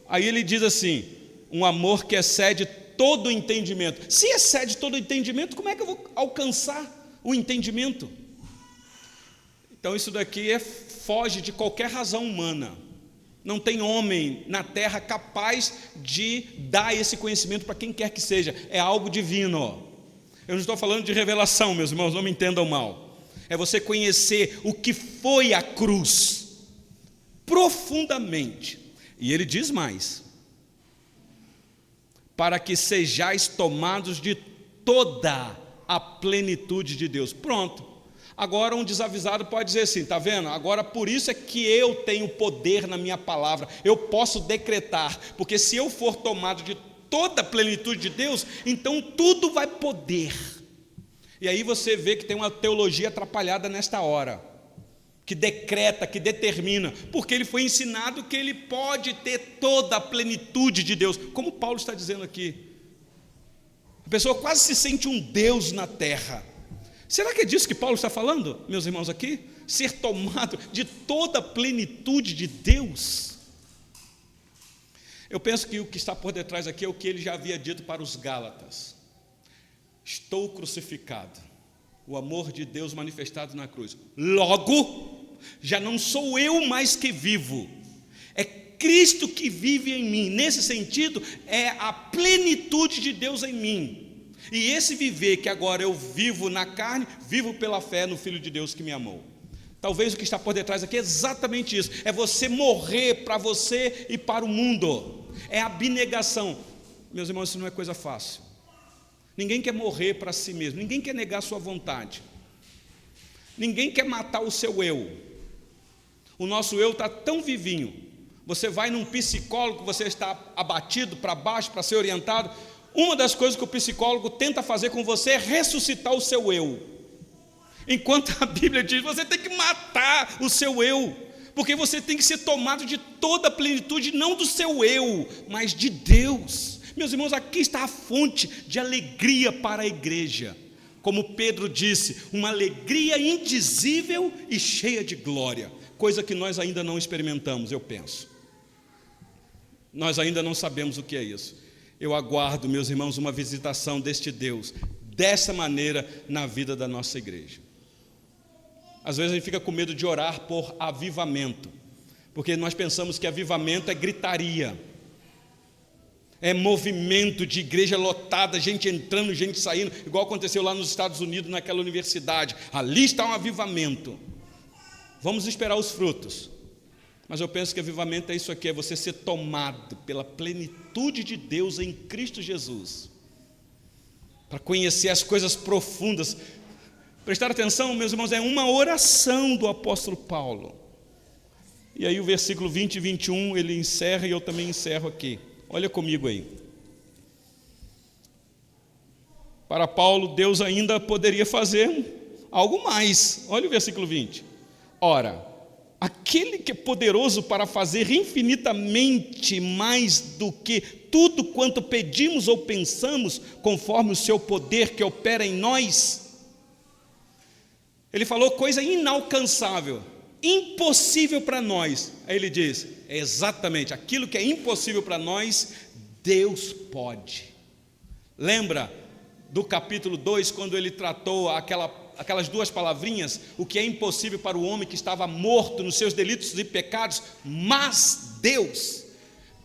Aí ele diz assim: um amor que excede todo o entendimento. Se excede todo o entendimento, como é que eu vou alcançar o entendimento? Então isso daqui foge de qualquer razão humana. Não tem homem na terra capaz de dar esse conhecimento para quem quer que seja. É algo divino. Eu não estou falando de revelação, meus irmãos, não me entendam mal. É você conhecer o que foi a cruz profundamente. E ele diz mais: para que sejais tomados de toda a plenitude de Deus. Pronto. Agora um desavisado pode dizer assim: está vendo? Agora por isso é que eu tenho poder na minha palavra, eu posso decretar, porque se eu for tomado de toda a plenitude de Deus, então tudo vai poder. E aí você vê que tem uma teologia atrapalhada nesta hora, que decreta, que determina, porque ele foi ensinado que ele pode ter toda a plenitude de Deus, como Paulo está dizendo aqui. A pessoa quase se sente um Deus na terra. Será que é disso que Paulo está falando, meus irmãos, aqui? Ser tomado de toda a plenitude de Deus? Eu penso que o que está por detrás aqui é o que ele já havia dito para os Gálatas: estou crucificado, o amor de Deus manifestado na cruz. Logo, já não sou eu mais que vivo, é Cristo que vive em mim. Nesse sentido, é a plenitude de Deus em mim. E esse viver que agora eu vivo na carne, vivo pela fé no Filho de Deus que me amou. Talvez o que está por detrás aqui é exatamente isso: é você morrer para você e para o mundo, é abnegação. Meus irmãos, isso não é coisa fácil. Ninguém quer morrer para si mesmo, ninguém quer negar sua vontade, ninguém quer matar o seu eu. O nosso eu está tão vivinho. Você vai num psicólogo, você está abatido para baixo para ser orientado. Uma das coisas que o psicólogo tenta fazer com você é ressuscitar o seu eu. Enquanto a Bíblia diz, você tem que matar o seu eu, porque você tem que ser tomado de toda a plenitude, não do seu eu, mas de Deus. Meus irmãos, aqui está a fonte de alegria para a igreja. Como Pedro disse, uma alegria indizível e cheia de glória, coisa que nós ainda não experimentamos, eu penso. Nós ainda não sabemos o que é isso. Eu aguardo, meus irmãos, uma visitação deste Deus, dessa maneira, na vida da nossa igreja. Às vezes a gente fica com medo de orar por avivamento, porque nós pensamos que avivamento é gritaria, é movimento de igreja lotada, gente entrando, gente saindo, igual aconteceu lá nos Estados Unidos, naquela universidade. Ali está um avivamento. Vamos esperar os frutos. Mas eu penso que avivamento é isso aqui, é você ser tomado pela plenitude de Deus em Cristo Jesus, para conhecer as coisas profundas. Prestar atenção, meus irmãos, é uma oração do apóstolo Paulo. E aí o versículo 20 e 21, ele encerra, e eu também encerro aqui. Olha comigo aí. Para Paulo, Deus ainda poderia fazer algo mais. Olha o versículo 20. Ora, aquele que é poderoso para fazer infinitamente mais do que tudo quanto pedimos ou pensamos, conforme o seu poder que opera em nós. Ele falou coisa inalcançável, impossível para nós. Aí ele diz, exatamente, aquilo que é impossível para nós, Deus pode. Lembra do capítulo 2, quando ele tratou aquelas duas palavrinhas, o que é impossível para o homem que estava morto nos seus delitos e pecados, mas Deus.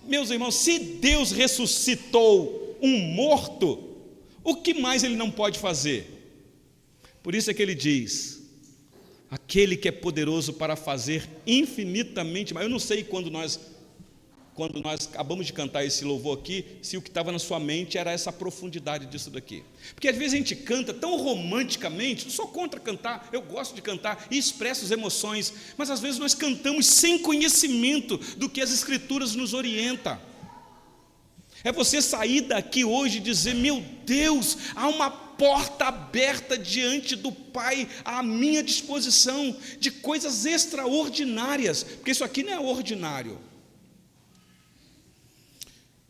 Meus irmãos, se Deus ressuscitou um morto, o que mais ele não pode fazer? Por isso é que ele diz, aquele que é poderoso para fazer infinitamente mais. Eu não sei quando nós acabamos de cantar esse louvor aqui, se o que estava na sua mente era essa profundidade disso daqui. Porque às vezes a gente canta tão romanticamente, não sou contra cantar, eu gosto de cantar e expresso as emoções, mas às vezes nós cantamos sem conhecimento do que as Escrituras nos orientam. É você sair daqui hoje e dizer, meu Deus, há uma porta aberta diante do Pai à minha disposição, de coisas extraordinárias, porque isso aqui não é ordinário.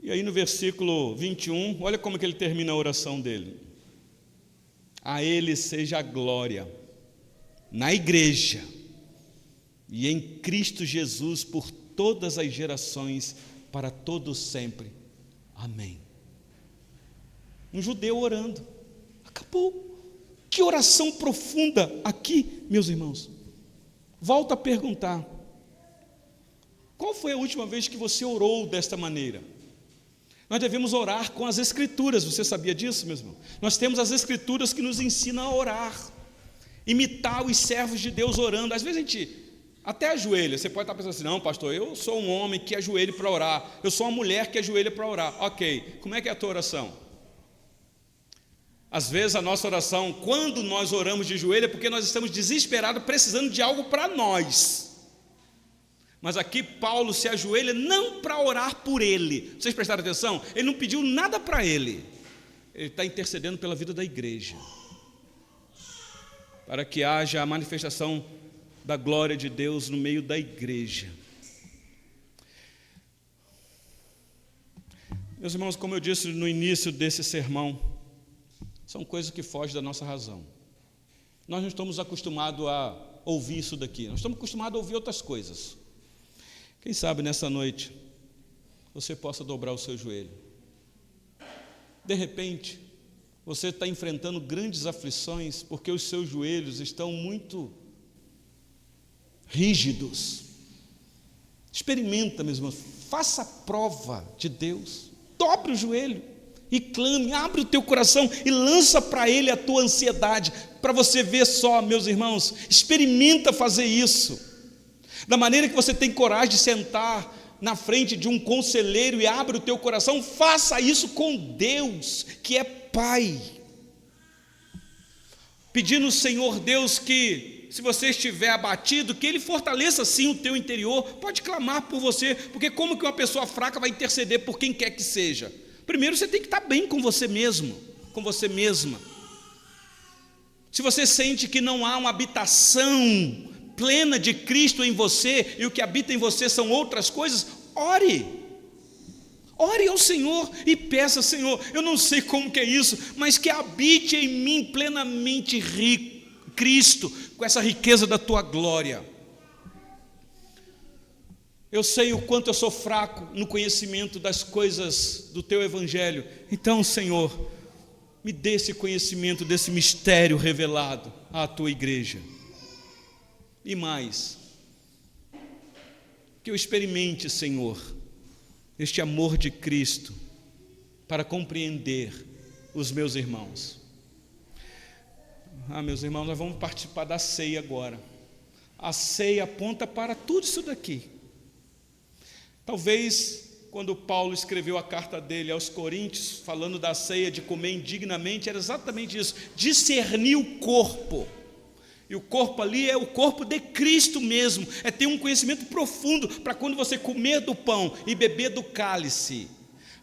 E aí no versículo 21, olha como que ele termina a oração dele. A ele seja a glória, na igreja, e em Cristo Jesus, por todas as gerações, para todos sempre. Amém. Um judeu orando, acabou. Que oração profunda aqui, meus irmãos. Volto a perguntar, qual foi a última vez que você orou desta maneira? Nós devemos orar com as Escrituras, você sabia disso, meu irmão? Nós temos as Escrituras que nos ensinam a orar, imitar os servos de Deus orando. Às vezes a gente até ajoelha, você pode estar pensando assim, não pastor, eu sou um homem que ajoelha para orar, eu sou uma mulher que ajoelha para orar. Ok, como é que é a tua oração? Às vezes a nossa oração, quando nós oramos de joelho, é porque nós estamos desesperados, precisando de algo para nós. Mas aqui Paulo se ajoelha não para orar por ele. Vocês prestaram atenção? Ele não pediu nada para ele. Ele está intercedendo pela vida da igreja, para que haja a manifestação da glória de Deus no meio da igreja. Meus irmãos, como eu disse no início desse sermão, são coisas que fogem da nossa razão. Nós não estamos acostumados a ouvir isso daqui, nós estamos acostumados a ouvir outras coisas. Quem sabe nessa noite você possa dobrar o seu joelho. De repente, você está enfrentando grandes aflições porque os seus joelhos estão muito rígidos. Experimenta, meus irmãos, faça a prova de Deus, dobre o joelho e clame, abre o teu coração e lança para Ele a tua ansiedade, para você ver só, meus irmãos, experimenta fazer isso, da maneira que você tem coragem de sentar na frente de um conselheiro e abre o teu coração, faça isso com Deus, que é Pai, pedindo ao Senhor Deus que, se você estiver abatido, que Ele fortaleça sim o teu interior. Pode clamar por você, porque como que uma pessoa fraca vai interceder por quem quer que seja? Primeiro você tem que estar bem com você mesmo, com você mesma. Se você sente que não há uma habitação plena de Cristo em você, e o que habita em você são outras coisas, ore. Ore ao Senhor e peça: Senhor, eu não sei como que é isso, mas que habite em mim plenamente Cristo, com essa riqueza da tua glória. Eu sei o quanto eu sou fraco no conhecimento das coisas do teu evangelho. Então, Senhor, me dê esse conhecimento desse mistério revelado à tua igreja. E mais, que eu experimente, Senhor, este amor de Cristo para compreender os meus irmãos. Meus irmãos, nós vamos participar da ceia agora. A ceia aponta para tudo isso daqui. Talvez, quando Paulo escreveu a carta dele aos Coríntios, falando da ceia de comer indignamente, era exatamente isso: discernir o corpo. E o corpo ali é o corpo de Cristo mesmo, é ter um conhecimento profundo, para quando você comer do pão e beber do cálice,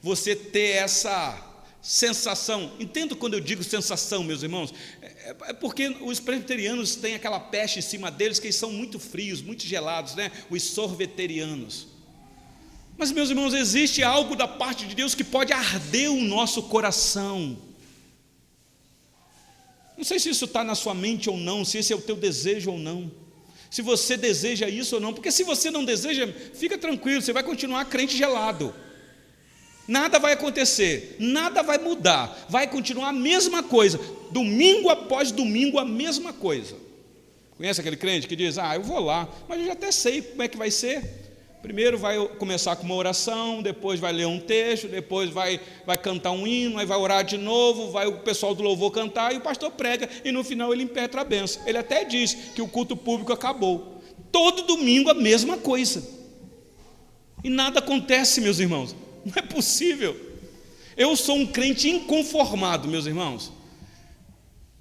você ter essa sensação. Entendo quando eu digo sensação, meus irmãos, é porque os presbiterianos têm aquela peste em cima deles, que eles são muito frios, muito gelados, né? Os sorveterianos. Mas, meus irmãos, existe algo da parte de Deus que pode arder o nosso coração. Não sei se isso está na sua mente ou não, se esse é o teu desejo ou não, se você deseja isso ou não, porque se você não deseja, fica tranquilo, você vai continuar crente gelado, nada vai acontecer, nada vai mudar, vai continuar a mesma coisa, domingo após domingo a mesma coisa. Conhece aquele crente que diz: eu vou lá, mas eu já até sei como é que vai ser. Primeiro vai começar com uma oração, depois vai ler um texto, depois vai cantar um hino, aí vai orar de novo, vai o pessoal do louvor cantar e o pastor prega, e no final ele impetra a bênção. Ele até diz que o culto público acabou. Todo domingo a mesma coisa. E nada acontece, meus irmãos. Não é possível. Eu sou um crente inconformado, meus irmãos.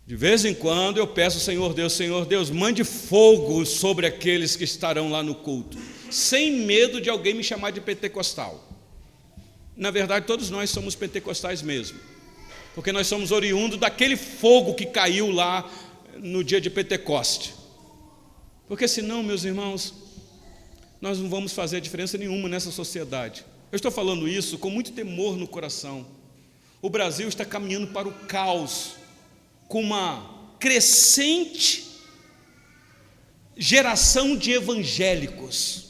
De vez em quando eu peço: Senhor Deus, mande fogo sobre aqueles que estarão lá no culto, sem medo de alguém me chamar de pentecostal. Na verdade, todos nós somos pentecostais mesmo, porque nós somos oriundos daquele fogo que caiu lá no dia de Pentecoste. Porque senão, meus irmãos, nós não vamos fazer diferença nenhuma nessa sociedade. Eu estou falando isso com muito temor no coração. O Brasil está caminhando para o caos, com uma crescente geração de evangélicos.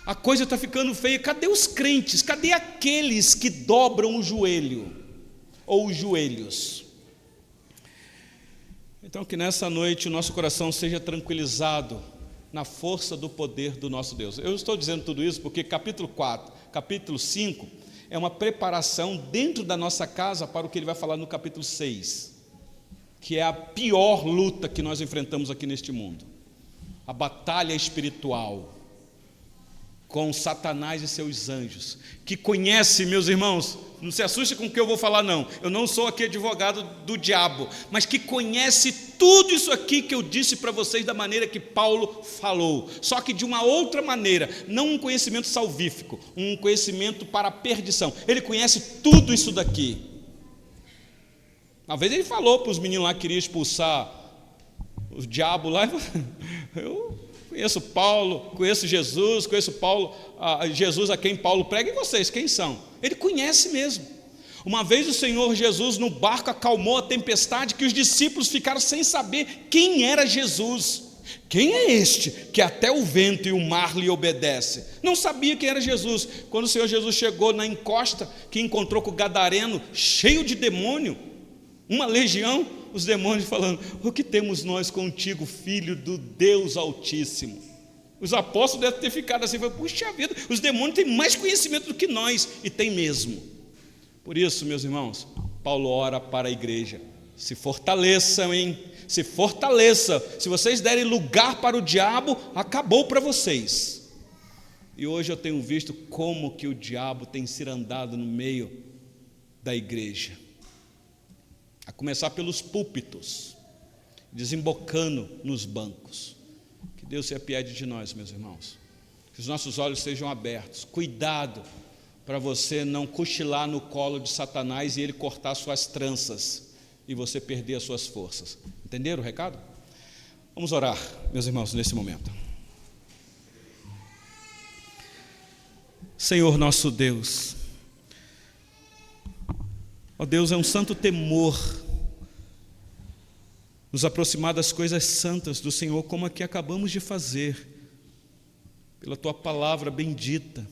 A coisa está ficando feia. Cadê os crentes? Cadê aqueles que dobram o joelho ou os joelhos? Então, que nessa noite o nosso coração seja tranquilizado na força do poder do nosso Deus. Eu estou dizendo tudo isso porque capítulo 4, capítulo 5 é uma preparação dentro da nossa casa para o que ele vai falar no capítulo 6, que é a pior luta que nós enfrentamos aqui neste mundo, a batalha espiritual com Satanás e seus anjos, que conhece, meus irmãos, não se assuste com o que eu vou falar não, eu não sou aqui advogado do diabo, mas que conhece tudo isso aqui que eu disse para vocês da maneira que Paulo falou, só que de uma outra maneira, não um conhecimento salvífico, um conhecimento para a perdição. Ele conhece tudo isso daqui. Uma vez ele falou para os meninos lá que queriam expulsar o diabo lá, eu conheço Paulo, conheço Jesus, conheço Paulo, Jesus a quem Paulo prega, e vocês, quem são? Ele conhece mesmo. Uma vez o Senhor Jesus no barco acalmou a tempestade, que os discípulos ficaram sem saber quem era Jesus. Quem é este que até o vento e o mar lhe obedecem? Não sabia quem era Jesus. Quando o Senhor Jesus chegou na encosta, que encontrou com o gadareno cheio de demônio, uma legião, os demônios falando: o que temos nós contigo, filho do Deus Altíssimo? Os apóstolos devem ter ficado assim: puxa vida, os demônios têm mais conhecimento do que nós, e tem mesmo. Por isso, meus irmãos, Paulo ora para a igreja: se fortaleçam, se fortaleça. Se vocês derem lugar para o diabo, acabou para vocês. E hoje eu tenho visto como que o diabo tem cirandado no meio da igreja, a começar pelos púlpitos, desembocando nos bancos. Que Deus se apiede de nós, meus irmãos, que os nossos olhos sejam abertos. Cuidado para você não cochilar no colo de Satanás e ele cortar suas tranças, e você perder as suas forças. Entenderam o recado? Vamos orar, meus irmãos, nesse momento. Senhor nosso Deus, ó Deus, é um santo temor nos aproximar das coisas santas do Senhor, como aqui acabamos de fazer, pela Tua palavra bendita,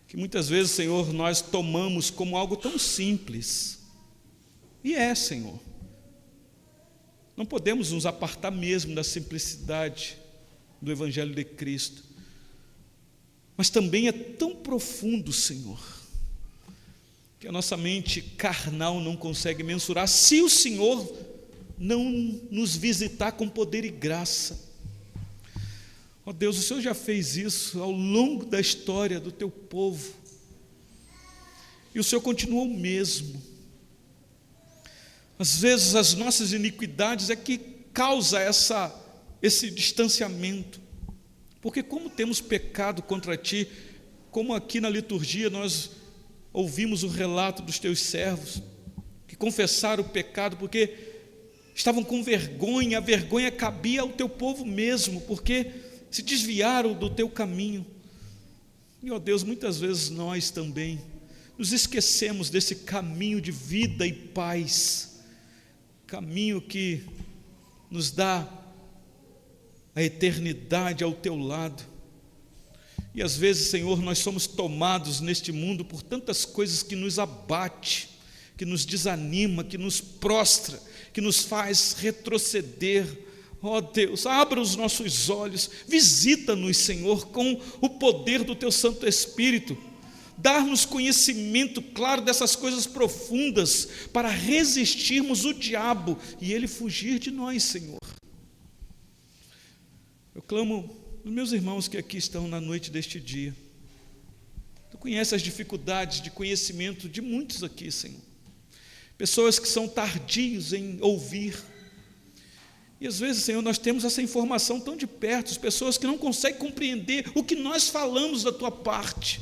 que muitas vezes, Senhor, nós tomamos como algo tão simples, e Senhor, não podemos nos apartar mesmo da simplicidade do Evangelho de Cristo, mas também é tão profundo, Senhor, que a nossa mente carnal não consegue mensurar, se o Senhor não nos visitar com poder e graça. Ó Deus, o Senhor já fez isso ao longo da história do Teu povo, e o Senhor continua o mesmo. Às vezes as nossas iniquidades é que causa esse distanciamento, porque como temos pecado contra Ti, como aqui na liturgia nós ouvimos o relato dos Teus servos, que confessaram o pecado porque estavam com vergonha, a vergonha cabia ao Teu povo mesmo, porque se desviaram do Teu caminho. E ó Deus, muitas vezes nós também nos esquecemos desse caminho de vida e paz, caminho que nos dá a eternidade ao Teu lado. E às vezes, Senhor, nós somos tomados neste mundo por tantas coisas que nos abate, que nos desanima, que nos prostra, que nos faz retroceder. Ó Deus, abra os nossos olhos, visita-nos, Senhor, com o poder do Teu Santo Espírito, dar-nos conhecimento claro dessas coisas profundas, para resistirmos o diabo e ele fugir de nós, Senhor. Eu clamo os meus irmãos que aqui estão na noite deste dia. Tu conheces as dificuldades de conhecimento de muitos aqui, Senhor. Pessoas que são tardios em ouvir. E às vezes, Senhor, nós temos essa informação tão de perto, as pessoas que não conseguem compreender o que nós falamos da Tua parte.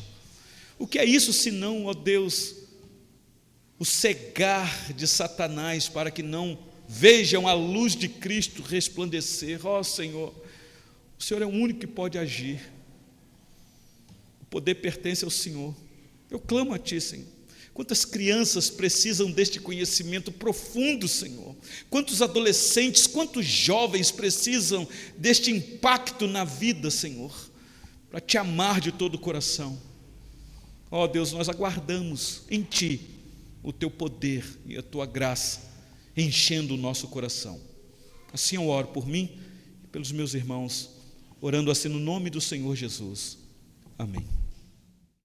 O que é isso senão, ó Deus, o cegar de Satanás para que não vejam a luz de Cristo resplandecer. Ó Senhor, o Senhor é o único que pode agir, o poder pertence ao Senhor. Eu clamo a Ti, Senhor. Quantas crianças precisam deste conhecimento profundo, Senhor? Quantos adolescentes, quantos jovens precisam deste impacto na vida, Senhor, para Te amar de todo o coração. Ó Deus, nós aguardamos em Ti o Teu poder e a Tua graça, enchendo o nosso coração. Assim eu oro por mim e pelos meus irmãos, orando assim no nome do Senhor Jesus. Amém.